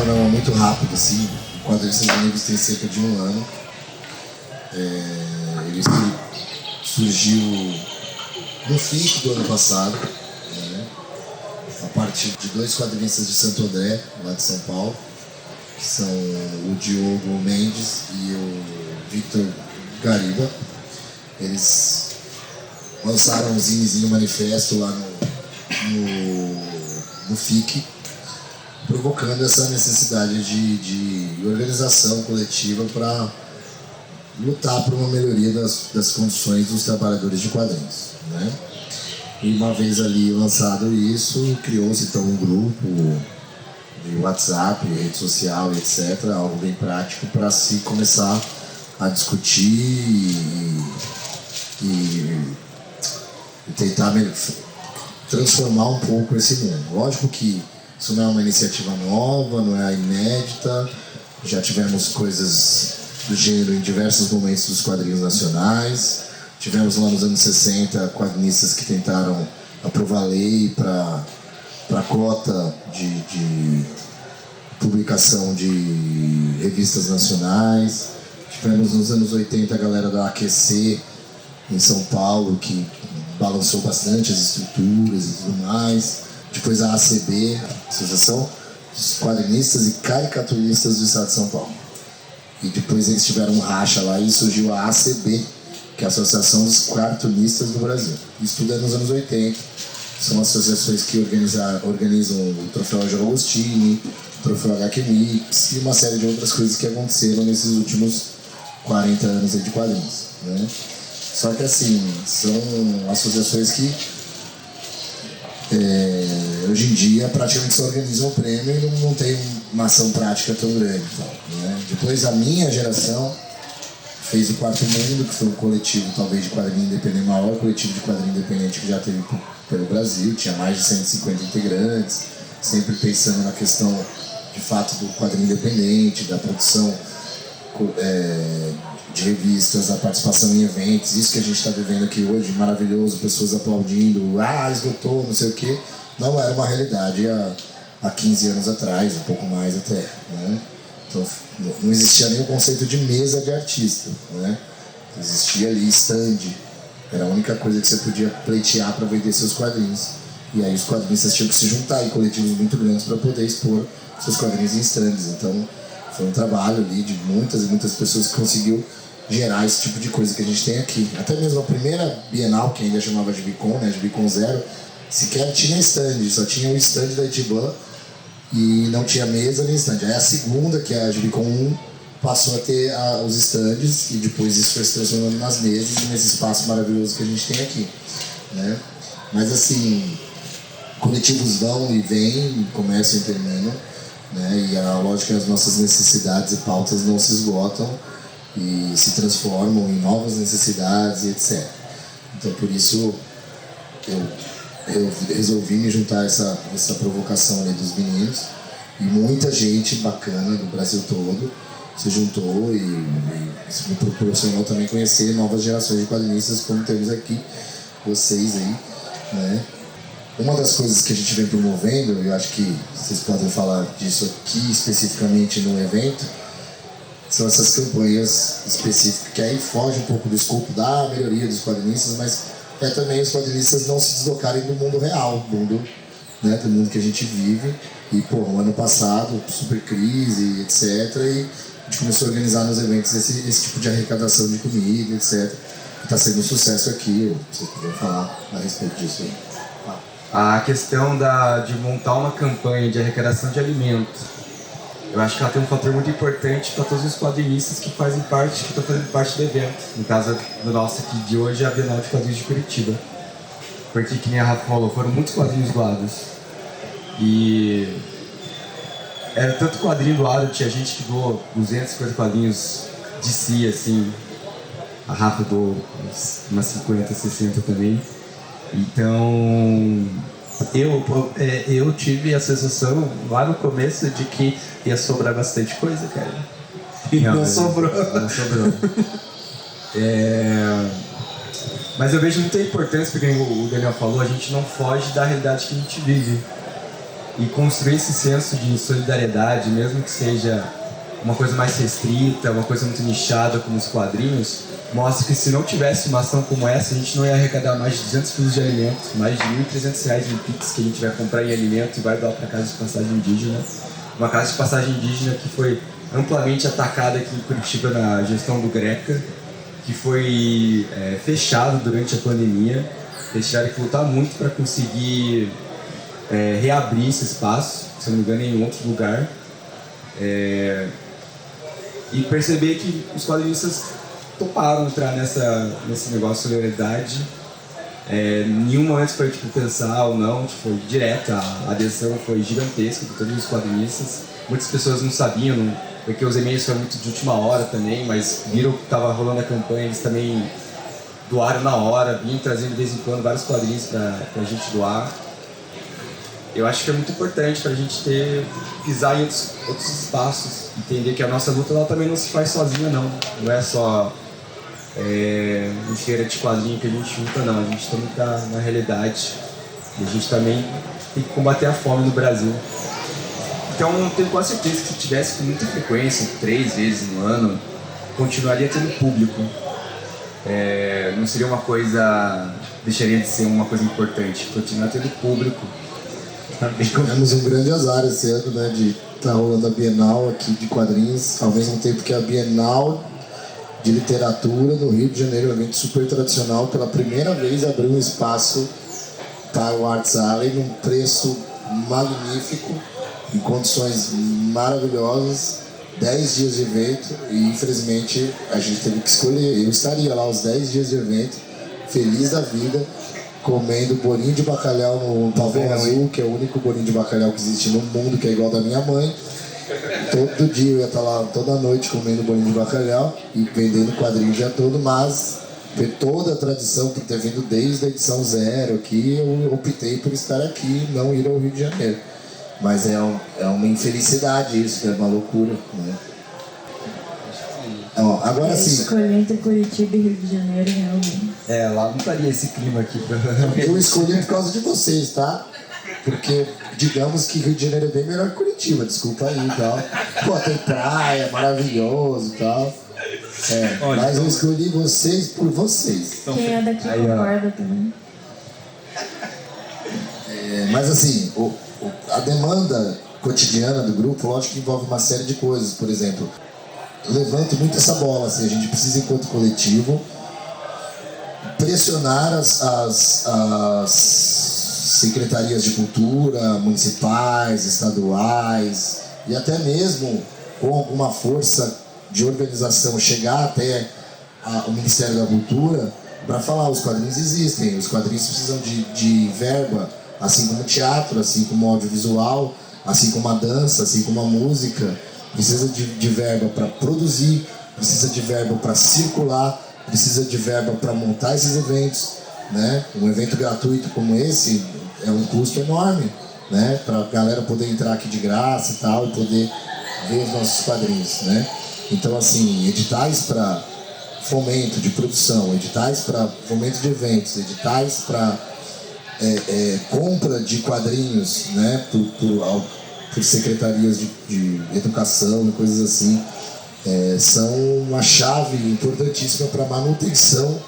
cronograma muito rápido, assim. O Quadrinhos Negros tem cerca de 1 ano. Ele surgiu no fim do ano passado, né? A partir de 2 quadrinistas de Santo André, lá de São Paulo, que são o Diogo Mendes e o Victor Gariba. Eles lançaram um zinezinho manifesto lá no FIC, provocando essa necessidade de organização coletiva para lutar por uma melhoria das condições dos trabalhadores de quadrinhos, né? E uma vez ali lançado isso, criou-se então um grupo de WhatsApp, rede social, etc., algo bem prático para se começar a discutir e tentar transformar um pouco esse mundo. Lógico que isso não é uma iniciativa nova, não é inédita, já tivemos coisas do gênero em diversos momentos dos quadrinhos nacionais. Tivemos lá nos anos 60 quadrinistas que tentaram aprovar lei para cota de publicação de revistas nacionais. Tivemos nos anos 80 a galera da AQC em São Paulo, que balançou bastante as estruturas e tudo mais. Depois a ACB, Associação dos Quadrinistas e Caricaturistas do Estado de São Paulo. E depois eles tiveram um racha lá e surgiu a ACB, que é a Associação dos Cartunistas do Brasil. Isso tudo é nos anos 80. São associações que organizam o Troféu Angelo Agostini, o Troféu HQ Mix e uma série de outras coisas que aconteceram nesses últimos 40 anos de quadrinhos, né? Só que assim, são associações que hoje em dia praticamente só organizam o prêmio e não tem uma ação prática tão grande, né? Depois a minha geração fez o Quarto Mundo, que foi um coletivo talvez de quadrinho independente, maior coletivo de quadrinho independente que já teve pelo Brasil, tinha mais de 150 integrantes, sempre pensando na questão de fato do quadrinho independente, da produção de revistas, da participação em eventos, isso que a gente está vivendo aqui hoje, maravilhoso, pessoas aplaudindo, esgotou, não sei o quê, não era uma realidade há 15 anos atrás, um pouco mais até, né? Então não existia nem o conceito de mesa de artista, né? Existia ali stand, era a única coisa que você podia pleitear para vender seus quadrinhos, e aí os quadrinistas tinham que se juntar em coletivos muito grandes para poder expor seus quadrinhos em stands. Então foi um trabalho ali de muitas e muitas pessoas que conseguiu gerar esse tipo de coisa que a gente tem aqui. Até mesmo a primeira Bienal, que ainda chamava de Bicon, né, de Bicon Zero, sequer tinha stand, só tinha o stand da Itiban e não tinha mesa nem stand. Aí a segunda, que é a Bicon 1, passou a ter os stands e depois isso foi se transformando nas mesas e nesse espaço maravilhoso que a gente tem aqui, né? Mas assim, coletivos vão e vêm, começam e terminam, né? E a lógica é que as nossas necessidades e pautas não se esgotam e se transformam em novas necessidades e etc. Então por isso eu resolvi me juntar a essa provocação ali dos meninos, e muita gente bacana do Brasil todo se juntou e isso me proporcionou também conhecer novas gerações de quadrinistas, como temos aqui vocês aí, né? Uma das coisas que a gente vem promovendo, eu acho que vocês podem falar disso aqui especificamente no evento, são essas campanhas específicas, que aí foge um pouco do escopo da melhoria dos quadrinistas, mas é também os quadrinistas não se deslocarem do mundo real, do mundo que a gente vive. E, o ano passado, super crise, etc., e a gente começou a organizar nos eventos esse tipo de arrecadação de comida, etc. Está sendo um sucesso aqui, vocês poderiam falar a respeito disso aí. A questão de montar uma campanha de arrecadação de alimentos, eu acho que ela tem um fator muito importante para todos os quadrinistas que estão fazendo parte do evento. No caso do nosso aqui de hoje, a Bienal de Quadrinhos de Curitiba. Porque, que nem a Rafa falou, foram muitos quadrinhos doados. E era tanto quadrinho doado, tinha gente que doou 250 quadrinhos de si, assim. A Rafa doou umas 50, 60 também. Então, eu tive a sensação lá no começo de que ia sobrar bastante coisa, cara. E não sobrou. Não sobrou. Mas eu vejo muita importância, porque o Daniel falou, a gente não foge da realidade que a gente vive. e construir esse senso de solidariedade, mesmo que seja uma coisa mais restrita, uma coisa muito nichada como os quadrinhos, mostra que se não tivesse uma ação como essa, a gente não ia arrecadar mais de 200 quilos de alimentos, mais de R$1.300 em Pix que a gente vai comprar em alimento e vai doar para a casa de passagem indígena. Uma casa de passagem indígena que foi amplamente atacada aqui em Curitiba na gestão do Greca, que foi fechado durante a pandemia. Eles tiveram que lutar muito para conseguir reabrir esse espaço, se não me engano, em outro lugar. E perceber que os quadrinistas toparam entrar nesse negócio de solidariedade. Em nenhum momento foi pensar ou não, foi direto, a adesão foi gigantesca de todos os quadrinistas. Muitas pessoas não sabiam, porque os e-mails foram muito de última hora também, mas viram que estava rolando a campanha, eles também doaram na hora, vinham trazendo de vez em quando vários quadrinhos para a gente doar. Eu acho que é muito importante para a gente pisar em outros espaços, entender que a nossa luta ela também não se faz sozinha, não é só em feira de quadrinho que a gente luta, não, a gente também está na realidade e a gente também tem que combater a fome no Brasil. Então eu tenho quase certeza que se tivesse com muita frequência, 3 vezes no ano, continuaria tendo público. Não seria uma coisa, deixaria de ser uma coisa importante, continuar tendo público. Tivemos um grande azar esse ano, né, de estar rolando a Bienal aqui de quadrinhos, ao mesmo tempo que a Bienal de Literatura no Rio de Janeiro, um evento super tradicional, pela primeira vez abriu um espaço para o Arts Alley num preço magnífico, em condições maravilhosas, 10 dias de evento, e infelizmente a gente teve que escolher. Eu estaria lá os 10 dias de evento, feliz da vida, comendo bolinho de bacalhau no Pavão Azul, que é o único bolinho de bacalhau que existe no mundo, que é igual da minha mãe. Todo dia eu ia estar lá, toda noite, comendo bolinho de bacalhau e vendendo quadrinho o dia todo, mas por toda a tradição por ter vindo desde a edição 0 aqui, eu optei por estar aqui e não ir ao Rio de Janeiro. Mas é uma infelicidade isso, é uma loucura, né? Agora sim. Escolhi entre Curitiba e Rio de Janeiro, realmente. Lá não estaria esse clima aqui. Eu escolhi por causa de vocês, tá? Porque, digamos que Rio de Janeiro é bem melhor que Curitiba, desculpa aí e tal. Pô, tem praia, maravilhoso e tal. Mas eu escolhi vocês por vocês. Quem é daqui concorda também. Mas assim, a demanda cotidiana do grupo, lógico que envolve uma série de coisas. Por exemplo, levanto muito essa bola, assim, a gente precisa, enquanto coletivo, pressionar as secretarias de cultura municipais, estaduais e até mesmo com alguma força de organização chegar até o Ministério da Cultura para falar: os quadrinhos existem, os quadrinhos precisam de verba, assim como o teatro, assim como o audiovisual, assim como a dança, assim como a música, precisa de verba para produzir, precisa de verba para circular, precisa de verba para montar esses eventos, né? Um evento gratuito como esse é um custo enorme, né? Para a galera poder entrar aqui de graça e tal, e poder ver os nossos quadrinhos, né? Então, assim, editais para fomento de produção, editais para fomento de eventos, editais para compra de quadrinhos, né? Por secretarias de educação e coisas assim, são uma chave importantíssima para a manutenção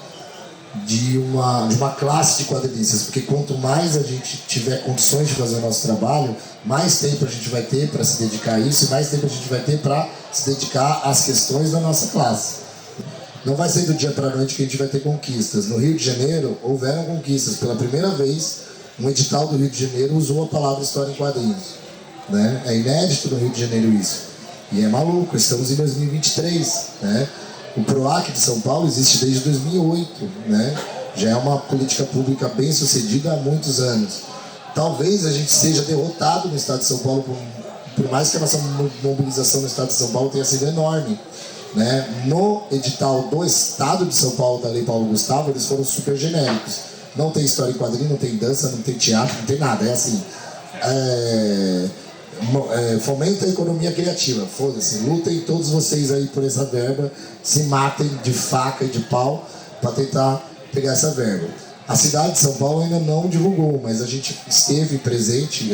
de uma classe de quadrinistas, porque quanto mais a gente tiver condições de fazer o nosso trabalho, mais tempo a gente vai ter para se dedicar a isso e mais tempo a gente vai ter para se dedicar às questões da nossa classe. Não vai ser do dia para a noite que a gente vai ter conquistas. No Rio de Janeiro houveram conquistas. Pela primeira vez, um edital do Rio de Janeiro usou a palavra história em quadrinhos, né? É inédito no Rio de Janeiro isso. E é maluco, estamos em 2023, né? O PROAC de São Paulo existe desde 2008, né? Já é uma política pública bem sucedida há muitos anos. Talvez a gente seja derrotado no estado de São Paulo, por mais que a nossa mobilização no estado de São Paulo tenha sido enorme, né? No edital do estado de São Paulo, da Lei Paulo Gustavo, eles foram super genéricos. Não tem história em quadrinho, não tem dança, não tem teatro, não tem nada. É assim, fomenta a economia criativa, foda-se, lutem todos vocês aí por essa verba, se matem de faca e de pau para tentar pegar essa verba. A cidade de São Paulo ainda não divulgou, mas a gente esteve presente,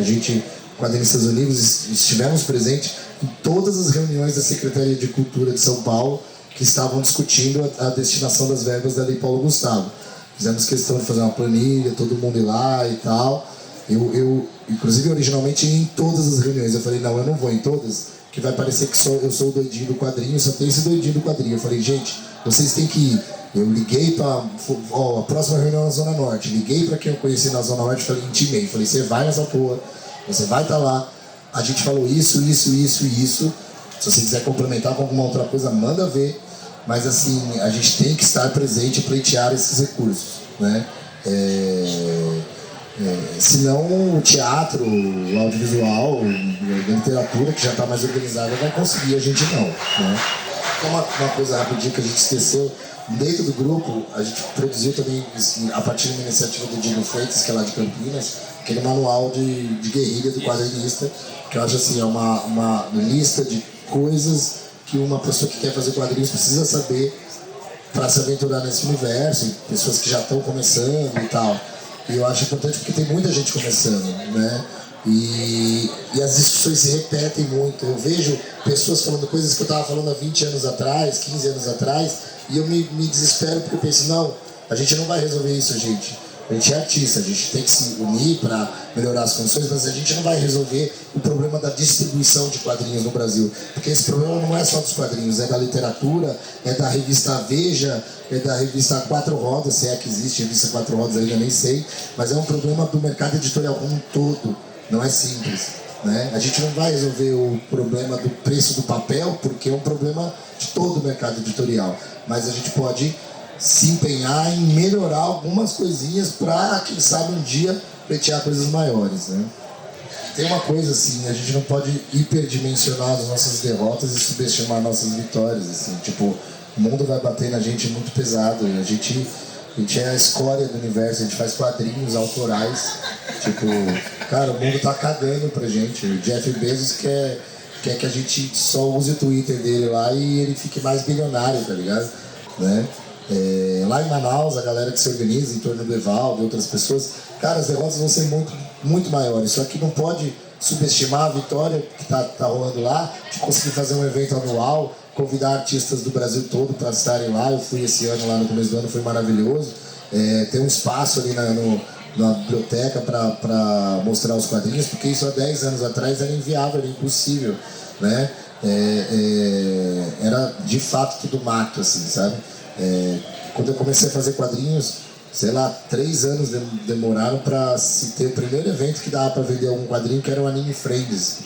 quadrinistas unidos, estivemos presentes em todas as reuniões da Secretaria de Cultura de São Paulo que estavam discutindo a destinação das verbas da Lei Paulo Gustavo. Fizemos questão de fazer uma planilha, todo mundo ir lá e tal. Eu inclusive, originalmente ia em todas as reuniões. Eu falei, não, eu não vou em todas, que vai parecer que eu sou o doidinho do quadrinho, só tem esse doidinho do quadrinho. Eu falei, gente, vocês têm que ir. Eu liguei para a próxima reunião na Zona Norte, liguei para quem eu conheci na Zona Norte, falei, intimei, falei, você vai nessa porra, você vai estar lá, a gente falou isso. Se você quiser complementar com alguma outra coisa, manda ver, mas assim, a gente tem que estar presente e pleitear esses recursos, né? Senão o teatro, o audiovisual, a literatura, que já está mais organizada, vai conseguir, a gente não, né? Uma coisa rapidinho que a gente esqueceu, dentro do grupo, a gente produziu também, a partir de uma iniciativa do Diego Freitas, que é lá de Campinas, aquele manual de guerrilha do quadrinista, que eu acho assim, é uma lista de coisas que uma pessoa que quer fazer quadrinhos precisa saber para se aventurar nesse universo, pessoas que já estão começando e tal. E eu acho importante porque tem muita gente começando, né? E as discussões se repetem muito. Eu vejo pessoas falando coisas que eu estava falando há 20 anos atrás, 15 anos atrás, e eu me desespero porque eu penso, não, a gente não vai resolver isso, gente. A gente é artista, a gente tem que se unir para melhorar as condições, mas a gente não vai resolver o problema da distribuição de quadrinhos no Brasil. Porque esse problema não é só dos quadrinhos, é da literatura, é da revista Veja, é da revista Quatro Rodas, se é que existe revista Quatro Rodas ainda nem sei, mas é um problema do mercado editorial como um todo, não é simples, né? A gente não vai resolver o problema do preço do papel, porque é um problema de todo o mercado editorial, mas a gente pode se empenhar em melhorar algumas coisinhas para, quem sabe, um dia pleitear coisas maiores, né? Tem uma coisa assim, a gente não pode hiperdimensionar as nossas derrotas e subestimar nossas vitórias, assim, tipo, o mundo vai bater na gente muito pesado, a gente é a escória do universo, a gente faz quadrinhos autorais, tipo, cara, o mundo tá cagando pra gente, o Jeff Bezos quer que a gente só use o Twitter dele lá e ele fique mais bilionário, tá ligado? Né? Lá em Manaus, a galera que se organiza em torno do Evaldo e outras pessoas, cara, as derrotas vão ser muito, muito maiores. Só que não pode subestimar a vitória que tá rolando lá, de conseguir fazer um evento anual, convidar artistas do Brasil todo para estarem lá. Eu fui esse ano lá no começo do ano, foi maravilhoso. Ter um espaço ali na biblioteca para mostrar os quadrinhos, porque isso há 10 anos atrás era inviável, era impossível, né? Era de fato tudo mato, assim, sabe? Quando eu comecei a fazer quadrinhos, sei lá, 3 anos demoraram para se ter o primeiro evento que dava para vender algum quadrinho, que era o Anime Friends,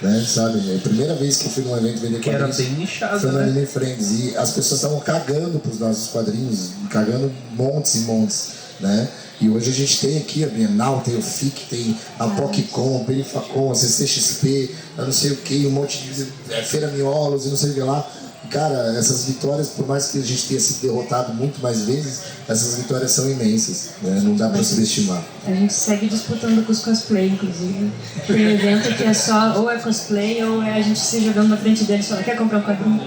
né, sabe? A primeira vez que eu fui num evento vender quadrinhos, que era bem nichado, foi no né? Anime Friends, e as pessoas estavam cagando pros nossos quadrinhos, cagando montes e montes, né? E hoje a gente tem aqui a Bienal, tem o FIC, tem a PocCon, a Perifacon, a CCXP, eu não sei o que, um monte de Feira Miolos e não sei o que lá. Cara, essas vitórias, por mais que a gente tenha sido derrotado muito mais vezes, essas vitórias são imensas, né? Não dá pra subestimar. A gente segue disputando com os cosplay, inclusive. Tem evento que é só ou é cosplay ou é a gente se jogando na frente deles e falando, quer comprar um quadrinho?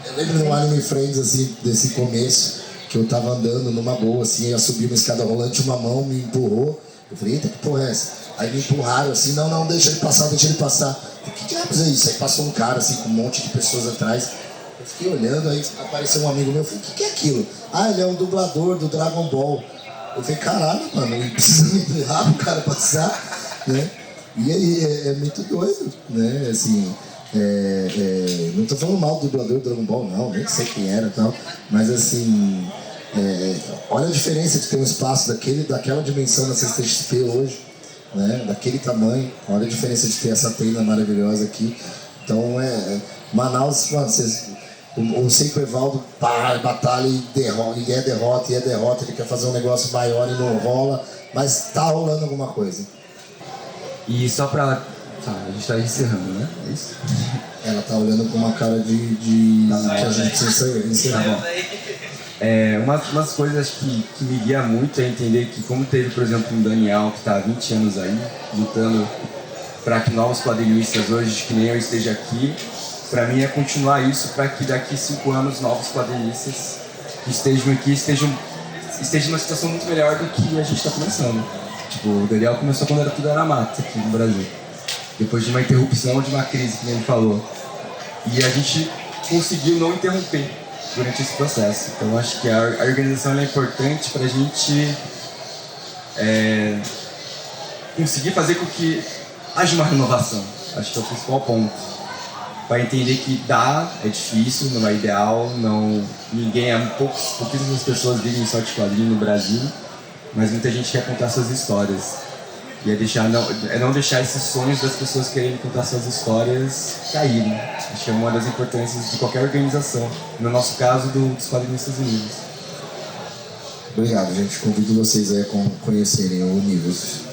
Eu lembro no Anime Friends, assim, desse começo, que eu tava andando numa boa, assim, eu subi uma escada rolante, uma mão me empurrou. Eu falei, eita, que porra é essa? Aí me empurraram assim, não, deixa ele passar. Que diabos é isso? Aí passou um cara assim com um monte de pessoas atrás. Eu fiquei olhando, aí apareceu um amigo meu, eu falei, o que é aquilo? Ah, ele é um dublador do Dragon Ball. Eu falei, caralho, mano, ele precisa me empurrar pro cara passar, né? E aí é muito doido, né? Assim, não tô falando mal do dublador do Dragon Ball, não, nem sei quem era e tal, mas assim, olha a diferença de ter um espaço daquela dimensão na CCXP hoje, né, daquele tamanho, olha a diferença de ter essa tenda maravilhosa aqui. Então Manaus, mano, eu sei que o Evaldo batalha e derrota, ele quer fazer um negócio maior e não rola, mas tá rolando alguma coisa. E só pra... a gente tá encerrando, né? É isso? Ela tá olhando com uma cara de que a gente precisa encerrar. Umas coisas que me guia muito é entender que, como teve, por exemplo, um Daniel que está há 20 anos aí, lutando para que novos quadrinistas hoje, que nem eu, esteja aqui, para mim é continuar isso para que daqui 5 anos novos quadrinistas que estejam aqui estejam esteja numa situação muito melhor do que a gente está começando. Tipo, o Daniel começou quando tudo era mato aqui no Brasil. Depois de uma interrupção, de uma crise, que ele falou. E a gente conseguiu não interromper durante esse processo. Então acho que a organização é importante para a gente conseguir fazer com que haja uma renovação. Acho que é o principal ponto. Para entender que é difícil, não é ideal, pouquíssimas pessoas vivem só de quadrinho no Brasil, mas muita gente quer contar suas histórias. E não deixar esses sonhos das pessoas querendo contar suas histórias caírem. Acho que é uma das importâncias de qualquer organização. No nosso caso, dos Quadrinistas Unidos. Obrigado, gente. Convido vocês a conhecerem o Unidos.